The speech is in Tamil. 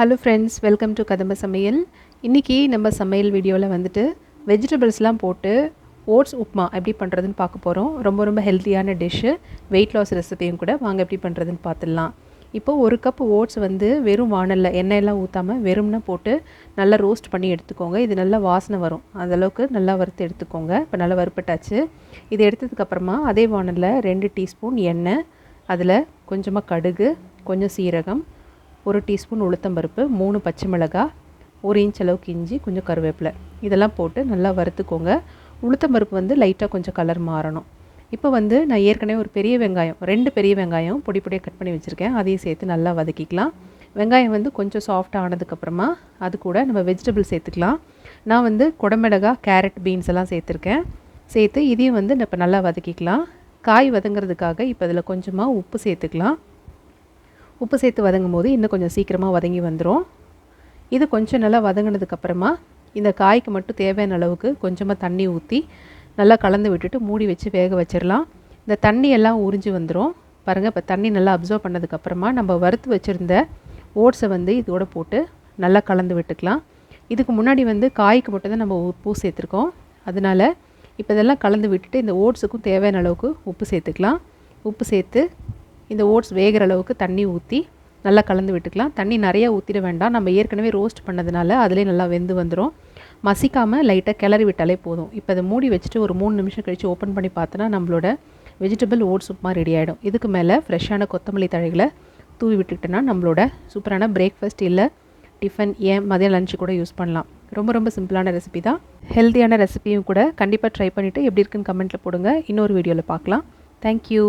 Hello friends, welcome to Kathamba Samayal. இன்னைக்கு நம்ம சமையல் வீடியோல வந்துட்டு வெஜிடபிள்ஸ்லாம் போட்டு ஓட்ஸ் உப்மா எப்படி பண்றதுன்னு பார்க்க போறோம். ரொம்ப ஹெல்தியான டிஷ், weight loss ரெசிபியும் கூட. வாங்க எப்படி பண்றதுன்னு பார்த்துடலாம். இப்போ 1 கப் ஓட்ஸ் வந்து வெறும் வாணல்ல எண்ணெய் எல்லாம் ஊத்தாம வெறும்னா போட்டு நல்லா ரோஸ்ட் பண்ணி எடுத்துக்கோங்க. இது நல்லா வாசனை வரும். அந்த அளவுக்கு நல்லா வறுத்து எடுத்துக்கோங்க. இப்போ நல்லா வறுப்பட்டாச்சு. இது எடுத்ததுக்கு அப்புறமா அதே வாணல்ல 2 டீஸ்பூன் எண்ணெய், அதில் கொஞ்சமாக கடுகு, கொஞ்சம் சீரகம், 1 டீஸ்பூன் உளுத்தம்பருப்பு, 3 பச்சை மிளகாய், 1 இன்ச் அளவுக்கு இஞ்சி, கொஞ்சம் கருவேப்பிலை இதெல்லாம் போட்டு நல்லா வறுத்துக்கோங்க. உளுத்தம்பருப்பு வந்து லைட்டாக கொஞ்சம் கலர் மாறணும். இப்போ வந்து நான் ஏற்கனவே ஒரு பெரிய வெங்காயம் 2 பெரிய வெங்காயம் பொடியாக கட் பண்ணி வச்சுருக்கேன். அதையும் சேர்த்து நல்லா வதக்கிக்கலாம். வெங்காயம் வந்து கொஞ்சம் சாஃப்டாக ஆனதுக்கப்புறமா அது கூட நம்ம வெஜிடபிள் சேர்த்துக்கலாம். நான் வந்து குடமிளகாய், கேரட், பீன்ஸ் எல்லாம் சேர்த்துருக்கேன். சேர்த்து இதையும் வந்து இப்போ நல்லா வதக்கிக்கலாம். காய் வதங்கிறதுக்காக இப்போ இதில் கொஞ்சமாக உப்பு சேர்த்துக்கலாம். உப்பு சேர்த்து வதங்கும் போது இன்னும் கொஞ்சம் சீக்கிரமாக வதங்கி வந்துடும். இது கொஞ்சம் நல்லா வதங்கினதுக்கப்புறமா இந்த காய்க்கு மட்டும் தேவையான அளவுக்கு கொஞ்சமாக தண்ணி ஊற்றி நல்லா கலந்து விட்டுட்டு மூடி வச்சு வேக வச்சிடலாம். இந்த தண்ணி எல்லாம் உறிஞ்சி வந்துடும் பாருங்கள். இப்போ தண்ணி நல்லா அப்சர்வ் பண்ணதுக்கப்புறமா நம்ம வறுத்து வச்சுருந்த ஓட்ஸை வந்து இதோட போட்டு நல்லா கலந்து விட்டுக்கலாம். இதுக்கு முன்னாடி வந்து காய்க்கு மட்டும் தான் நம்ம உப்பு சேர்த்துருக்கோம். அதனால் இப்போ இதெல்லாம் கலந்து விட்டுட்டு இந்த ஓட்ஸுக்கும் தேவையான அளவுக்கு உப்பு சேர்த்துக்கலாம். உப்பு சேர்த்து இந்த ஓட்ஸ் வேகிற அளவுக்கு தண்ணி ஊற்றி நல்லா கலந்து விட்டுக்கலாம். தண்ணி நிறையா ஊற்றிட வேண்டாம். நம்ம ஏற்கனவே ரோஸ்ட் பண்ணதுனால அதிலே நல்லா வெந்து வந்துடும். மசிக்காமல் லைட்டாக கிளறி விட்டாலே போதும். இப்போ அதை மூடி வச்சுட்டு ஒரு 3 நிமிஷம் கழித்து ஓப்பன் பண்ணி பார்த்தோன்னா நம்மளோட வெஜிடபிள் ஓட்ஸ் உப்மா ரெடி ஆகிடும். இதுக்கு மேலே ஃப்ரெஷ்ஷான கொத்தமல்லி தழைகளை தூவி விட்டுக்கிட்டோன்னா நம்மளோட சூப்பரான பிரேக்ஃபாஸ்ட் இல்லை டிஃபன், ஏன் மதியம் லஞ்சு கூட யூஸ் பண்ணலாம். ரொம்ப சிம்பிளான ரெசிபி தான். ஹெல்த்தியான ரெசிபியும் கூட. கண்டிப்பாக ட்ரை பண்ணிவிட்டு எப்படி இருக்குன்னு கமெண்ட்டில் போடுங்க. இன்னொரு வீடியோவில் பார்க்கலாம். தேங்க்யூ.